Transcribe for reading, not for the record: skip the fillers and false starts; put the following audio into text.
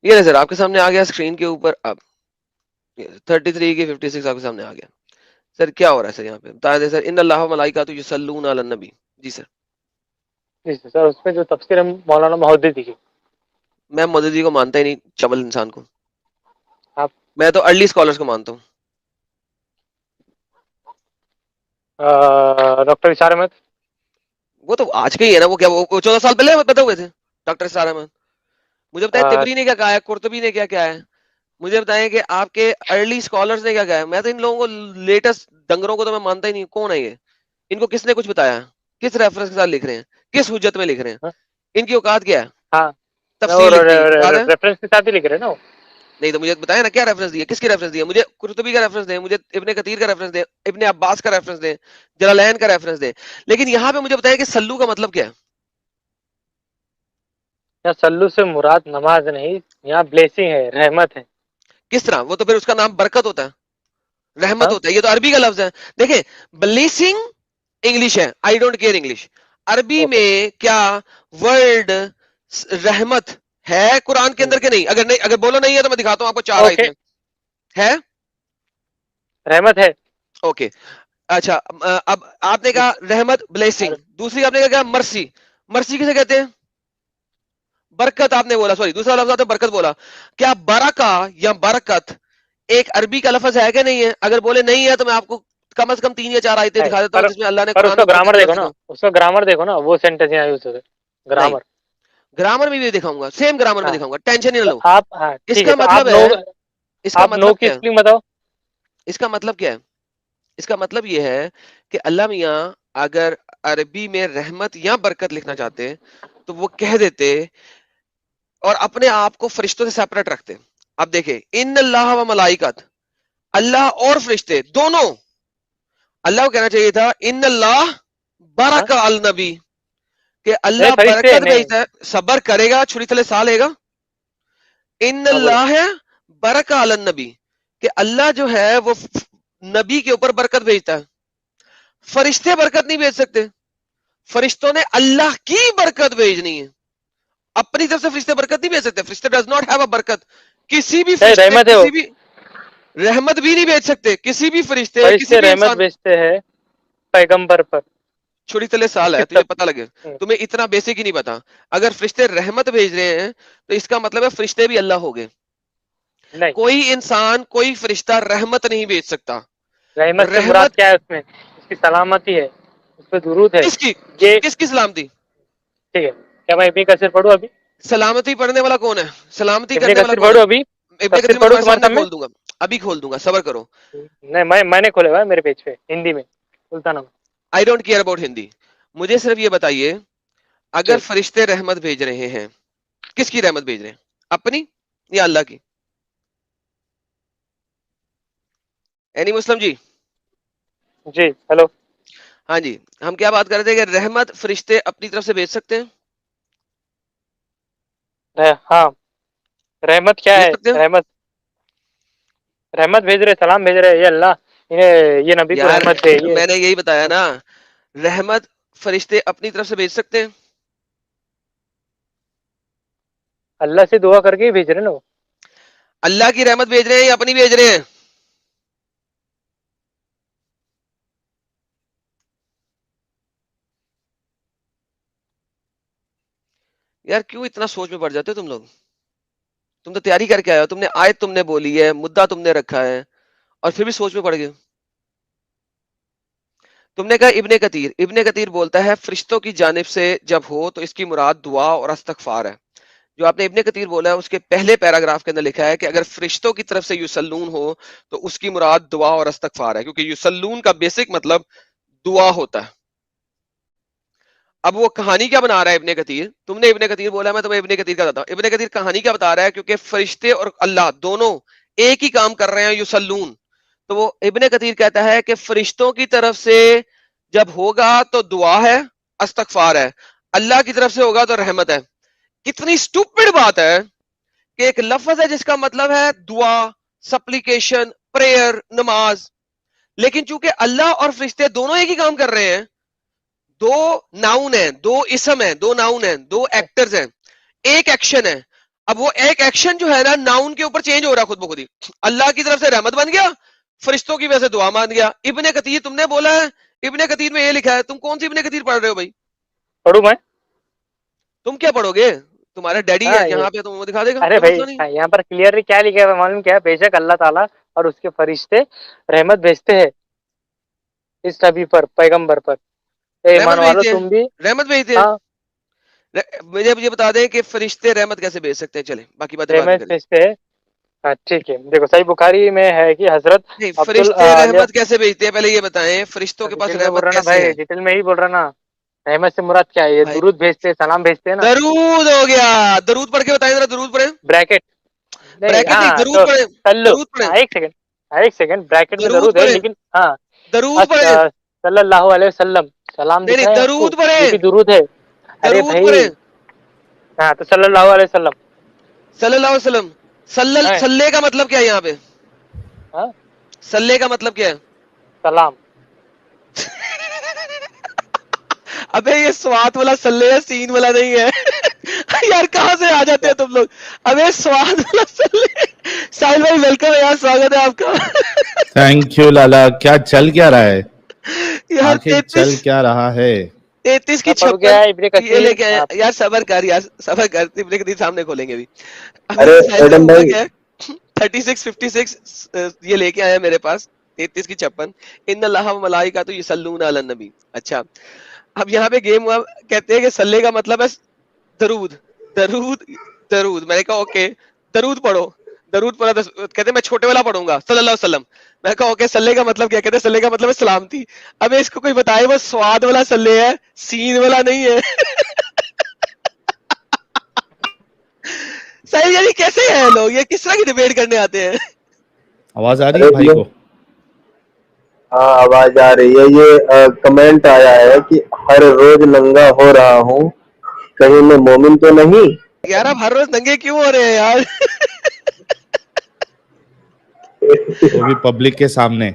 یہ سر آپ کے سامنے آ گیا اسکرین کے اوپر. اب 33 کی 56 آپ کے سامنے آ گیا. سر کیا ہو رہا ہے سر یہاں پہ بتا دیں سر. ان اللہ و ملائکۃ یصلون علی النبی. جی سر. جی سر اس میں جو تفسیر ہے مولانا مہدی کی. میں مددی کو مانتا ہی نہیں, چبل انسان کو. آپ میں تو ارلی اسکالرس کو مانتا ہوں. ڈاکٹر اشار احمد. وہ تو آج کے ہی ہے نا. وہ کیا وہ 14 سال پہلے پیدا ہوئے تھے ڈاکٹر اشار احمد. مجھے بتائیں تبری نے کیا کہا ہے, قرطبی نے کیا کیا ہے. مجھے بتائیں کہ آپ کے ارلی اسکالرس نے کیا کہا ہے. میں تو ان لوگوں کو لیٹسٹ ڈنگروں کو تو میں مانتا ہی نہیں. کون ہے یہ؟ ان کو کس نے کچھ بتایا؟ کس ریفرنس کے ساتھ لکھ رہے ہیں؟ کس حجت میں لکھ رہے ہیں؟ ان کی اوقات کیا ہے؟ ہاں تفسیر لکھنے کی اوقات ہے؟ ریفرنس کے ساتھ ہی لکھ رہے ہیں نا وہ. نہیں تو مجھے بتائیں نا کیا ریفرنس دیا, کس کی ریفرنس دیا. مجھے قرطبی کا ریفرنس دیں, مجھے ابن کثیر کا ریفرنس دیں, ابن عباس کا ریفرنس دیں, جلالین کا ریفرنس دیں. لیکن یہاں پہ مجھے بتائیں کہ سلو کا مطلب کیا ہے. یہاں سلو سے مراد نماز نہیں, یہاں بلیسنگ ہے, رحمت ہے. کس طرح؟ وہ تو پھر اس کا نام برکت ہوتا ہے, رحمت ہاں ہوتا ہے. یہ تو عربی کا لفظ ہے. دیکھیں بلیسنگ انگلش ہے, آئی ڈونٹ کیئر انگلش. عربی اوکے میں کیا ورڈ رحمت ہے قرآن کے اندر کہ نہیں؟ اگر بولو نہیں ہے تو میں دکھاتا ہوں آپ کو 4 اوکے آیتیں ہے. رحمت ہے. اوکے اچھا. اب آپ نے کہا رحمت بلیسنگ. دوسری آپ نے کہا مرسی. مرسی کسے کہتے ہیں؟ برکت آپ نے بولا, سوری دوسرا لفظ آپ نے برکت بولا. کیا برکہ یا برکت ایک عربی کا لفظ ہے کہ نہیں ہے؟ اگر بولے نہیں ہے تو میں آپ کو کم از کم 3 یا 4 آیتیں دکھا دیتا ہوں جس میں اللہ نے پر اس قرآن کا میں برکت گرامر کا دیکھو لفظ نا, دو. اس کا گرامر دیکھو نا, وہ سینٹینس یہاں یوز ہوتے نہیں, گرامر. گرامر میں بھی دکھاؤں گا, سیم گرامر میں ہاں دکھاؤں گا, ٹینشن ہی نہ تو لو. آپ, ہاں اس ٹھیک ہے, کا تو مطلب ہے, اس کا آپ نو مطلب کی کیا ہے, اسپلنگ بتاؤ. اس کا مطلب کیا ہے, اس کا مطلب یہ ہے کہ اللہ میاں اگر عربی میں رحمت یا برکت لکھنا چاہتے تو وہ کہہ دیتے اور اپنے آپ کو فرشتوں سے سیپریٹ رکھتے. اب دیکھیں ان اللہ و ملائکت, اللہ اور فرشتے دونوں. اللہ کو کہنا چاہیے تھا ان اللہ ہاں برک النبی, کہ نہیں اللہ فرشتے برکت نہیں. بھیجتا ہے, صبر کرے گا, چھری تلے سال لے گا. ان ہاں بولو. اللہ ہے برک النبی, کہ اللہ جو ہے وہ نبی کے اوپر برکت بھیجتا ہے. فرشتے برکت نہیں بھیج سکتے, فرشتوں نے اللہ کی برکت بھیجنی ہے. اپنی طرف سے فرشتے برکت نہیں بھیج سکتے. فرشتے ڈز ناٹ ہیو اے برکت. کسی بھی نہیں فرشتے رحمت ہے وہ. کسی بھی رحمت بھی نہیں بھیج سکتے. کسی بھی فرشتے کسی فرشتے بھی رحمت انسان. بھیجتے ہیں پیغمبر پر. چھوڑی تلے سال اس کی ہے, تجھے پتا لگے. ہوں، تمہیں اتنا بیسک ہی نہیں پتا. اگر فرشتے رحمت بھیج رہے ہیں تو اس کا مطلب ہے فرشتے بھی اللہ ہو گئے. نہیں کوئی انسان کوئی فرشتہ رحمت نہیں بھیج سکتا. رحمت سے مراد رحمت کیا ہے, اس میں اس کی سلامتی ہے, اس پہ درود ہے. کس کی, یہ کس کی سلامتی؟ ٹھیک ہے, کیا میں ابن کثیر پڑھوں ابھی؟ سلامتی پڑھنے والا کون ہے؟ سلامتی ابن کرنے والا کثیر کون ہے؟ پڑھوں ابھی, ابن تفسیر کثیر میں پڑھوں تمہارے تمہارے سامنے سامنے. کھول دوں گا, ابھی کھول دوں گا, صبر کرو. نہیں میں نے کھولے ہوا ہے میرے پیج پہ, ہندی میں سلطانہ میں. I don't care about Hindi. مجھے صرف یہ بتائیے اگر ٹھیک. فرشتے رحمت بھیج رہے ہیں, کس کی رحمت بھیج رہے ہیں, اپنی یا اللہ کی؟ اینی مسلم جی. جی ہلو. ہاں جی, ہم کیا بات کر رہے تھے کہ رحمت فرشتے اپنی طرف سے بھیج سکتے ہیں, ہاں رحمت کیا بھیج ہے, سکتے ہیں رحمت رحمت بھیج رہے, سلام بھیج رہے, یہ اللہ یہ نبی کو یار. رحمت دے یہ. میں نے یہی بتایا نا, رحمت فرشتے اپنی طرف سے بھیج سکتے ہیں. اللہ سے دعا کر کے ہی بھیج رہے نا وہ. اللہ کی رحمت بھیج رہے ہیں یا اپنی بھیج رہے ہیں؟ یار کیوں اتنا سوچ میں پڑ جاتے ہو تم لوگ؟ تم تو تیاری کر کے آئے ہو, تم نے آیت تم نے بولی ہے, مدعا تم نے رکھا ہے, اور پھر بھی سوچ میں پڑ گئے. تم نے کہا ابن کثیر, ابن کثیر بولتا ہے فرشتوں کی جانب سے جب ہو تو اس کی مراد دعا اور استغفار ہے. جو آپ نے ابن کثیر بولا ہے اس کے پہلے پیراگراف کے اندر لکھا ہے کہ اگر فرشتوں کی طرف سے یسلون ہو تو اس کی مراد دعا اور استغفار ہے, کیونکہ یسلون کا بیسک مطلب دعا ہوتا ہے. اب وہ کہانی کیا بنا رہا ہے ابن کثیر؟ تم نے ابن کثیر بولا, میں تمہیں ابن کثیر کا بتاتا ہوں. ابن کثیر کہانی کیا بتا رہا ہے, کیونکہ فرشتے اور اللہ دونوں ایک ہی کام کر رہے ہیں, یسلون. تو وہ ابن کثیر کہتا ہے کہ فرشتوں کی طرف سے جب ہوگا تو دعا ہے, استغفار ہے, اللہ کی طرف سے ہوگا تو رحمت ہے. کتنی سٹوپڈ بات ہے کہ ایک لفظ ہے جس کا مطلب ہے دعا, سپلیکیشن, پریئر, نماز, لیکن چونکہ اللہ اور فرشتے دونوں ایک ہی کام کر رہے ہیں, دو ناؤن ہیں, دو اسم ہیں, دو ناؤن ہیں, دو ایکٹرز ہیں, ایک ایکشن ہے. اب وہ ایک ایکشن جو ہے نا ناؤن کے اوپر چینج ہو رہا ہے خود بخود ہی. اللہ کی طرف سے رحمت بن گیا, فرشتوں کی وجہ سے دعا مان گیا. ابن کثیر تم نے بولا ہے, ابن کثیر میں یہ لکھا ہے, تم کون سی ابن کثیر پڑھ رہے ہو بھائی؟ پڑھوں میں؟ تم کیا پڑھو گے؟ تمہارا ڈیڈی ہے ہاں یہاں پہ, تم وہ دکھا دے گا, ارے کوئی بھائی مسئلہ نہیں. یہاں پر کلیئرلی کیا لکھا ہے معلوم کیا ہے؟ بے شک اللہ تعالیٰ اور اس کے فرشتے رحمت بھیجتے ہیں اس نبی پر, پیغمبر پر. اے ایمان رحمت والو بھیجتے ہیں, تم بھی. رحمت بھیجتے ہیں. ہاں مجھے یہ بتا دیں کہ فرشتے رحمت کیسے بھیج سکتے ہیں؟ چلیں باقی باتیں بعد میں رحمت کریں. بھیجتے ہیں. ہاں ٹھیک ہے, دیکھو صحیح بخاری میں ہے کہ حضرت نہیں, عبد فرشتے رحمت کیسے بھیجتے ہیں پہلے یہ بتائیں, فرشتوں کے پاس ڈیٹیل میں بول رحمت رہا نا کیسے بھائی, ہے ڈیٹیل میں ہی بول رہا نا. رحمت سے مراد کیا ہے؟ یہ بھائی؟ درود بھیجتے ہیں, سلام بھیجتے ہیں نا. درود ہو گیا, درود پڑھ کے بتائیں ذرا, درود پڑھیں. بریکٹ نہیں, بریکٹ نہیں, ہاں درود تو پڑھیں, سلو. درود پڑھیں, ہاں ایک سیکنڈ, ایک سیکنڈ, بریکٹ میں درود درود ہے پڑھیں, لیکن ہاں درود پڑھیں. صلی اللہ علیہ وسلم سلام نہیں دکھ نہیں, رہا ہے آپ کو, درود یہ پڑھیں, بھی درود ہے. ارے درود بھائی پڑھیں. ہاں تو صلی اللہ علیہ وسلم. صلی اللہ علیہ وسلم. ہاں سلے کا مطلب کیا ہے یہاں پہ؟ ہاں, سلے کا مطلب کیا ہے؟ سلام. ابے یہ سوات والا سلے ہے, سین والا نہیں ہے. یار کہاں سے آ جاتے ہیں تم لوگ؟ ابے سوات والا سلے. ساحل بھائی ویلکم ہے یار, سواگت ہے آپ کا. تھینک یو لالا. کیا چل کیا رہا ہے یار آخر, چل کیا رہا ہے؟ 33 کی میں پڑھوں 56 کیا ہے ابن یہ لے کثیر کے آئے آپ. یار. صبر کر یار, صبر کر, ابن کثیر سامنے کھولیں گے ابھی ارے ساحل ایڈم صاحب ہوا بھائی, کیا ہے, 36 56 یہ لے کے آیا میرے پاس, 33 کی 56. ان اللہ و ملائکۃ یصلون علی النبی. اچھا اب یہاں پہ گیم ہوا, کہتے ہیں کہ سلے کا مطلب ہے درود. درود, درود. میں نے کہا اوکے درود پڑھو, درود پڑھا. کہتے ہیں میں چھوٹے والا پڑھوں گا صلی اللہ علیہ وسلم. میں کہا اوکے سلے کا مطلب کیا؟ کہتے ہیں سلے کا مطلب ہے سلامتی. اب اس کو کوئی بتائے وہ سواد والا سلے ہے, سین والا نہیں ہے. صحیح, یعنی کیسے ہیں لوگ, یہ کس طرح کی ڈیبیٹ کرنے آتے ہیں؟ آواز آ رہی ارے ہے بھائی یہ کو؟ ہاں آواز آ رہی ہے. یہ کمنٹ آیا ہے کہ ہر روز ننگا ہو رہا ہوں, کہیں میں مومن تو نہیں. یار آپ ہر روز ننگے کیوں ہو رہے ہیں یار؟ وہ بھی پبلک کے سامنے.